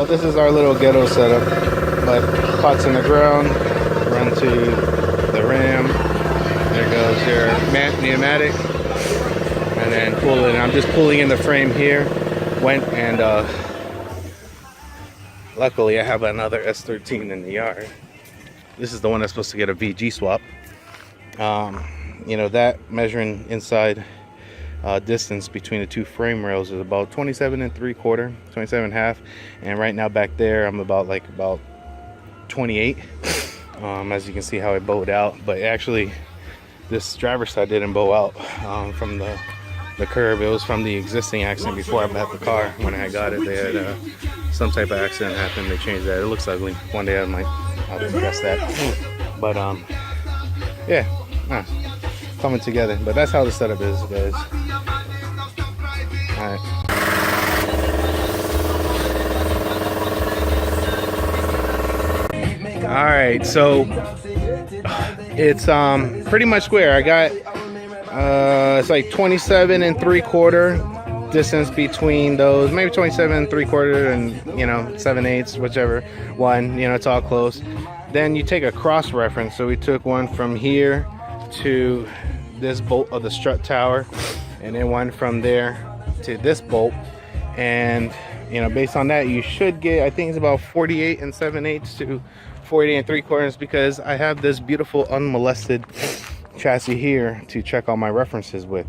So this is our little ghetto setup. But pots in the ground, run to the ram. There goes your pneumatic, and then pull it. And I'm just pulling in the frame here. Went and luckily I have another S13 in the yard. This is the one that's supposed to get a VG swap. You know, that measuring inside distance between the two frame rails is about 27 and 3/4, 27 and a half, and right now back there I'm about 28. As you can see how it bowed out, but actually this driver's side didn't bow out from the curb. It was from the existing accident before I bought the car. When I got it, they had some type of accident happen. They changed that. It looks ugly. One day I'll address that. But yeah, coming together. But that's how the setup is, guys. All right. All right, so it's pretty much square. I got it's like 27 and 3/4 distance between those, maybe 27 and 3/4 and 7/8, whichever one, it's all close. Then you take a cross reference. So we took one from here to this bolt of the strut tower, and then one from there to this bolt, and based on that you should get, I think it's about 48 and 7/8 to 48 and 3/4, because I have this beautiful unmolested chassis here to check all my references with.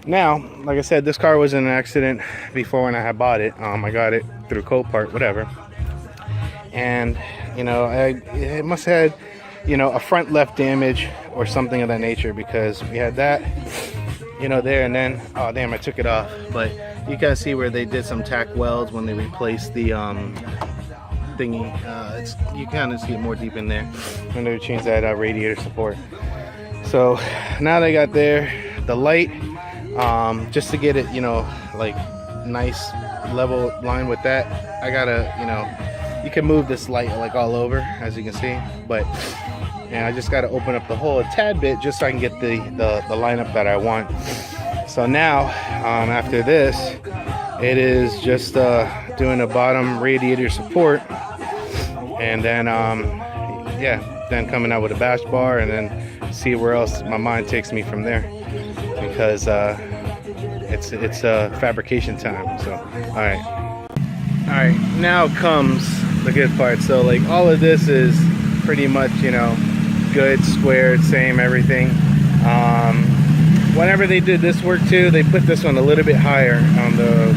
Now, like I said, this car was in an accident before when I had bought it. I got it through Copart, whatever, and it must have had a front left damage or something of that nature, because we had that there, and then oh damn, I took it off. But you can see where they did some tack welds when they replaced the thingy. You kind of see it more deep in there when they changed that radiator support. So now they got the light, just to get it like nice level line with that. I gotta you can move this light like all over, as you can see, but I just got to open up the hole a tad bit just so I can get the lineup that I want. So now after this, it is just doing a bottom radiator support, and then then coming out with a bash bar, and then see where else my mind takes me from there, because it's fabrication time. So all right, now comes the good part. So like all of this is pretty much good, squared, same everything. Whenever they did this work too, they put this one a little bit higher on the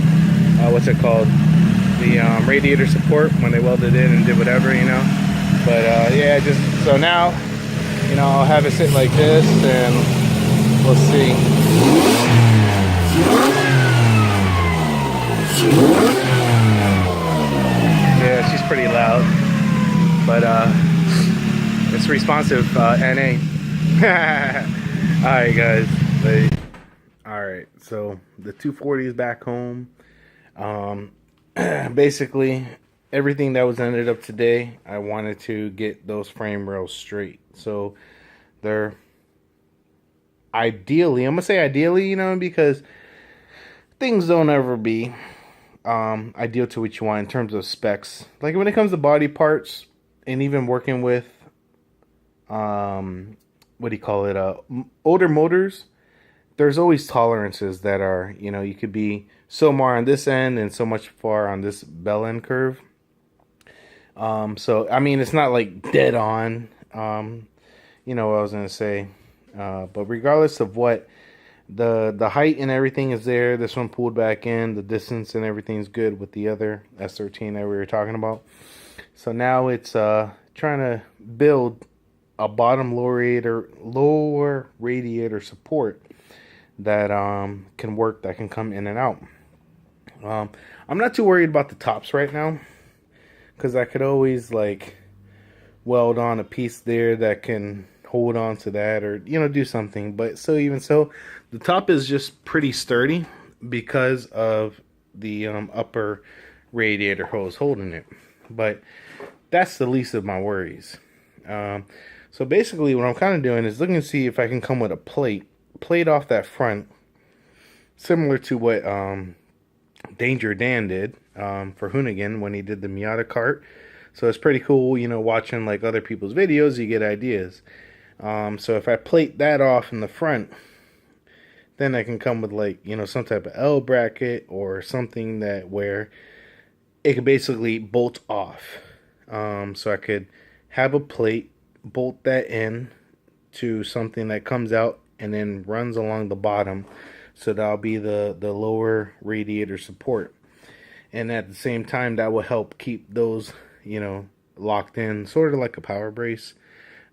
what's it called, the radiator support, when they welded it and did whatever, but yeah, just so now I'll have it sit like this, and we'll see. Yeah, she's pretty loud, but it's responsive, NA. Alright guys, alright, so the 240 is back home. Basically everything that was ended up today, I wanted to get those frame rails straight. So they're ideally, I'm gonna say ideally, because things don't ever be ideal to what you want in terms of specs. Like when it comes to body parts, and even working with what do you call it, older motors, there's always tolerances that are, you could be so more on this end and so much far on this bell end curve. So I mean, it's not like dead on, what I was gonna say, but regardless of what, the height and everything is there. This one pulled back in, the distance and everything's good with the other S13 that we were talking about. So now it's trying to build a bottom lower radiator support that can work, that can come in and out. I'm not too worried about the tops right now, because I could always like weld on a piece there that can hold on to that, or do something. But so even so, the top is just pretty sturdy because of the upper radiator hose holding it. But that's the least of my worries. So basically what I'm kind of doing is looking to see if I can come with a plate off that front, similar to what Danger Dan did for Hoonigan when he did the Miata cart. So it's pretty cool, you know, watching like other people's videos, you get ideas. So if I plate that off in the front, then I can come with like, you know, some type of L bracket or something that where it can basically bolt off. So I could have a plate, bolt that in to something that comes out and then runs along the bottom. So that'll be the lower radiator support. And at the same time, that will help keep those, you know, locked in, sort of like a power brace.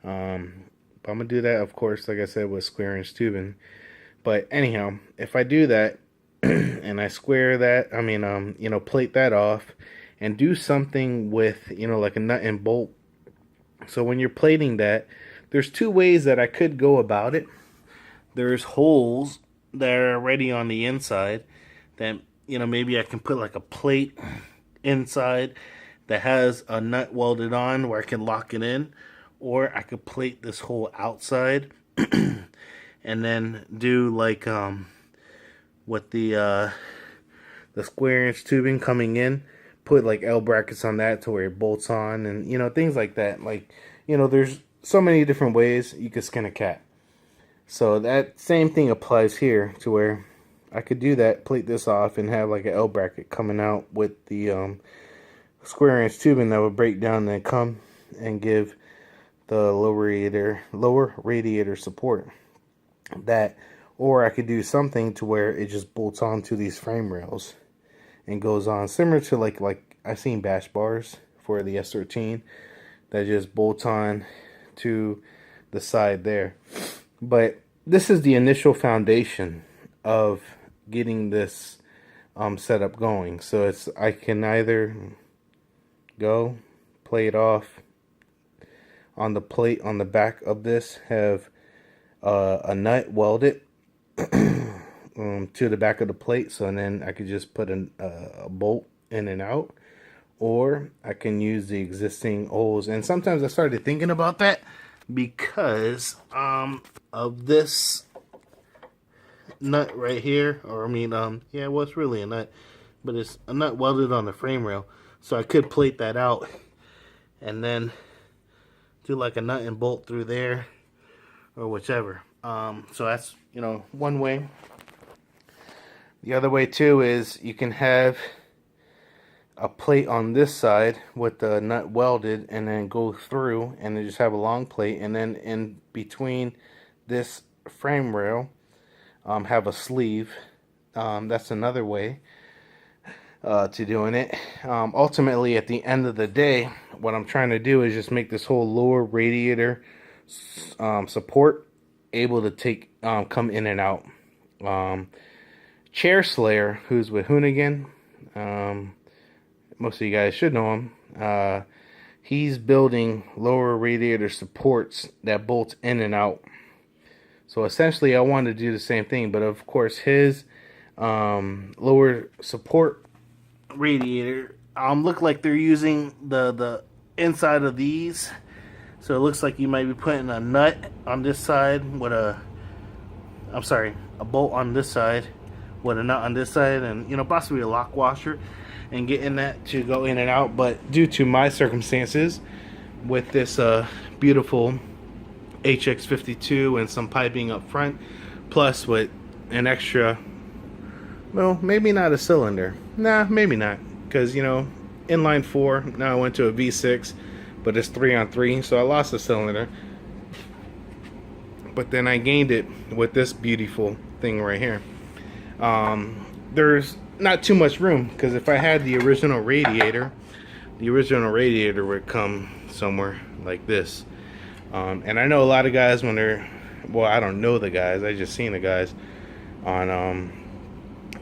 But I'm going to do that, of course, like I said, with square inch tubing. But anyhow, if I do that and I square that, I mean, you know, plate that off and do something with, you know, like a nut and bolt. So when you're plating that, there's two ways that I could go about it. There's holes that are already on the inside that, you know, maybe I can put like a plate inside that has a nut welded on where I can lock it in, or I could plate this whole outside and then do like with the square inch tubing coming in, put like L brackets on that to where it bolts on, and you know, things like that. Like, you know, there's so many different ways you could skin a cat. So that same thing applies here to where I could do that, plate this off, and have like an L bracket coming out with the square inch tubing that would break down and come and give the lower radiator support. That, or I could do something to where it just bolts onto these frame rails and goes on, similar to like I've seen bash bars for the S13 that just bolts on to the side there. But this is the initial foundation of getting this setup going. So it's, I can either go plate off on the plate on the back of this, have a nut welded to the back of the plate, so then I could just put a bolt in and out, or I can use the existing holes. And sometimes I started thinking about that because of this nut right here, or I mean, yeah, well, it's really a nut, but it's a nut welded on the frame rail, so I could plate that out and then do like a nut and bolt through there or whichever. So that's, you know, one way. The other way too is you can have a plate on this side with the nut welded and then go through and then just have a long plate, and then in between this frame rail have a sleeve. That's another way to doing it. Ultimately, at the end of the day, what I'm trying to do is just make this whole lower radiator support able to take come in and out. Chair Slayer, who's with Hoonigan, most of you guys should know him. He's building lower radiator supports that bolt in and out. So essentially, I wanted to do the same thing, but of course, his lower support radiator look like they're using the inside of these. So it looks like you might be putting a nut on this side with a bolt on this side with a nut on this side, and you know, possibly a lock washer, and getting that to go in and out. But due to my circumstances with this beautiful HX52 and some piping up front, plus with an extra, well, maybe not a cylinder, nah, maybe not, because you know, inline 4, now I went to a V6, but it's 3-on-3, so I lost a cylinder, but then I gained it with this beautiful thing right here. There's not too much room, because if I had the original radiator would come somewhere like this. And I know a lot of guys when they're, well, I don't know the guys, I just seen the guys on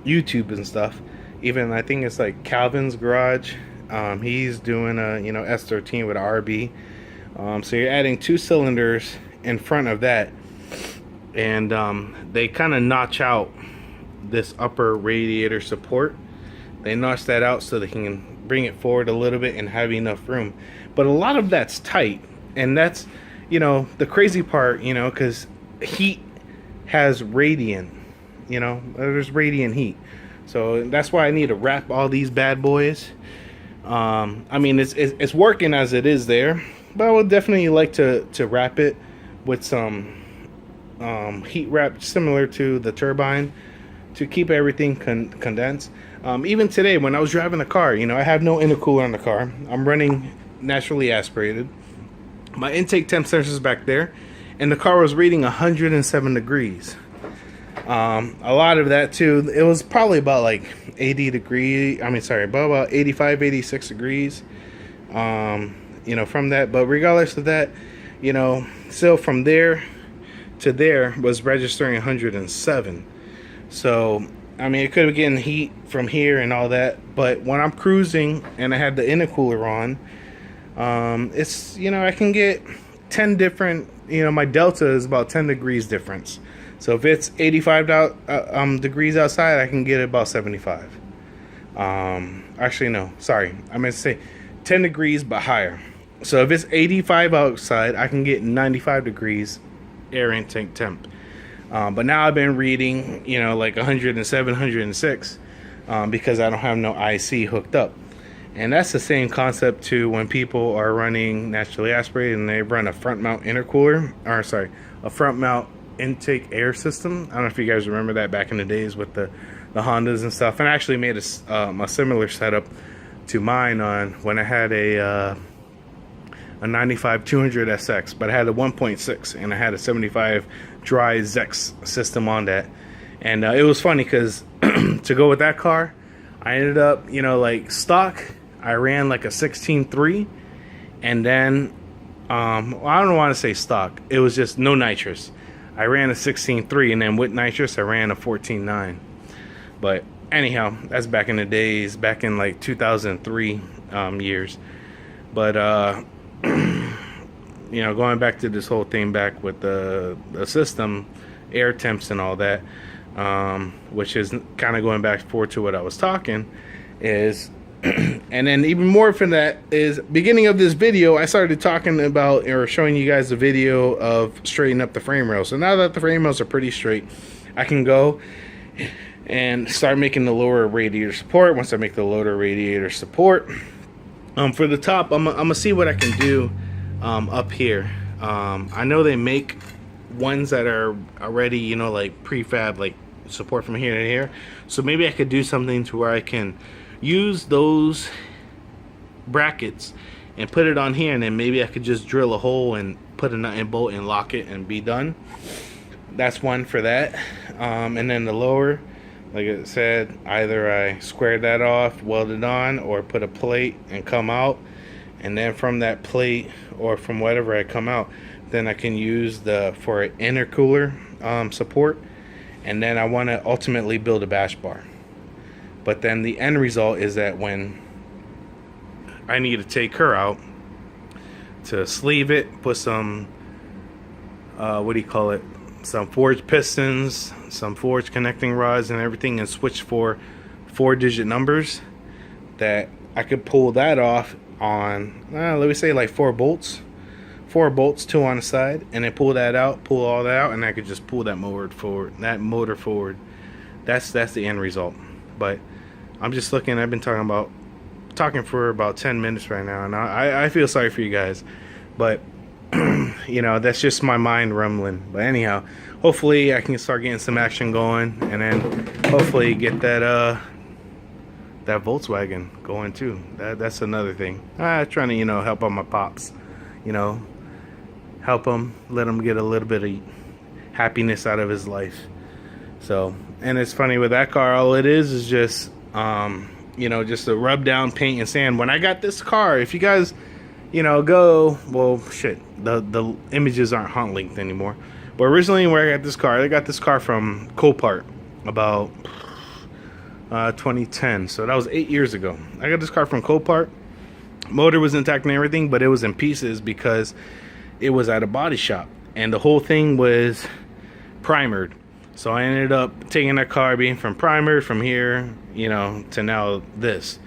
YouTube and stuff. Even I think it's like Calvin's Garage. He's doing a, you know, S13 with a RB. So you're adding 2 cylinders in front of that, and they kind of notch out this upper radiator support. They notch that out so they can bring it forward a little bit and have enough room. But a lot of that's tight, and that's, you know, the crazy part, you know, because heat has radiant, you know, there's radiant heat. So that's why I need to wrap all these bad boys. I mean, it's working as it is there, but I would definitely like to wrap it with some heat wrap similar to the turbine to keep everything condensed. Even today when I was driving the car, you know, I have no intercooler on the car. I'm running naturally aspirated. My intake temp sensor is back there, and the car was reading 107 degrees. A lot of that too, it was probably about like 80 degrees, about 85, 86 degrees, you know, from that. But regardless of that, you know, still from there to there was registering 107. So, I mean, it could have getting heat from here and all that. But when I'm cruising and I had the intercooler on, it's, you know, I can get 10 different, you know, my delta is about 10 degrees difference. So if it's 85 degrees outside, I can get about 75. Actually, no, sorry. I meant to say 10 degrees, but higher. So if it's 85 outside, I can get 95 degrees air intake temp. But now I've been reading, you know, like 107, 106, because I don't have no IC hooked up. And that's the same concept too when people are running naturally aspirated and they run a front mount intercooler, or sorry, a front mount intake air system. I don't know if you guys remember that back in the days with the Hondas and stuff. And I actually made a similar setup to mine on when I had a 95 200 SX, but I had a 1.6 and I had a 75 dry Zex system on that. And it was funny because to go with that car, I ended up, you know, like stock, I ran like a 16.3, and then I don't want to say stock, it was just no nitrous. I ran a 16.3, and then with nitrous I ran a 14.9. But anyhow, that's back in the days, back in like 2003 years. But you know, going back to this whole thing back with the system, air temps and all that, which is kind of going back forward to what I was talking, is and then even more from that is beginning of this video I started talking about or showing you guys a video of straightening up the frame rails. So now that the frame rails are pretty straight, I can go and start making the lower radiator support. Once I make the lower radiator support, for the top, I'm gonna see what I can do up here. I know they make ones that are already, you know, like prefab, like support from here to here. So maybe I could do something to where I can use those brackets and put it on here, and then maybe I could just drill a hole and put a nut and bolt and lock it and be done. That's one for that. And then the lower, like I said, either I square that off, weld it on, or put a plate and come out. And then from that plate or from whatever I come out, then I can use the for an intercooler support. And then I want to ultimately build a bash bar. But then the end result is that when I need to take her out, to sleeve it, put some what do you call it, some forged pistons, some forged connecting rods and everything, and switch for 4-digit numbers, that I could pull that off on let me say like 4 bolts, 2 on the side, and then pull that out, pull all that out, and I could just pull that motor forward. That's the end result. But I'm just looking, I've been talking for about 10 minutes right now, and I feel sorry for you guys, but you know, that's just my mind rumbling. But anyhow, hopefully I can start getting some action going, and then hopefully get that that Volkswagen going too. That's another thing. Trying to, you know, help out my pops, you know, help him, let him get a little bit of happiness out of his life. So, and it's funny with that car, all it is just you know, just a rub down paint and sand. When I got this car, if you guys, you know, go, well, shit, the images aren't hot linked anymore, but originally when I got this car, I got this car from Copart about 2010, so that was 8 years ago. I got this car from Copart. Motor was intact and everything, but it was in pieces because it was at a body shop, and the whole thing was primered. So I ended up taking that car, being from primer from here, you know, to now this,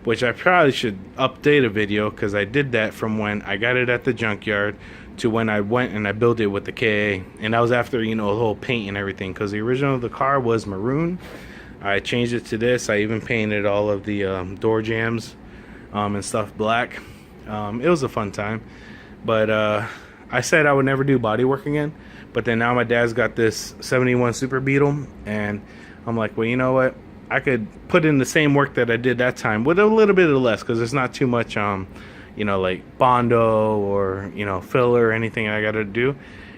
which I probably should update a video, because I did that from when I got it at the junkyard to when I went and I built it with the KA. And that was after, you know, the whole paint and everything, because the original of the car was maroon. I changed it to this. I even painted all of the door jambs and stuff black. It was a fun time, but I said I would never do body work again. But then now my dad's got this 71 Super Beetle, and I'm like, well, you know what? I could put in the same work that I did that time with a little bit of less, because there's not too much, you know, like Bondo or, you know, filler or anything I got to do.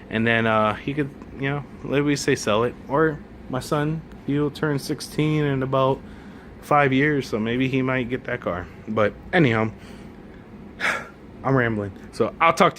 And then he could, you know, let me say sell it. Or my son, he'll turn 16 in about 5 years, so maybe he might get that car. But anyhow, I'm rambling. So I'll talk to you.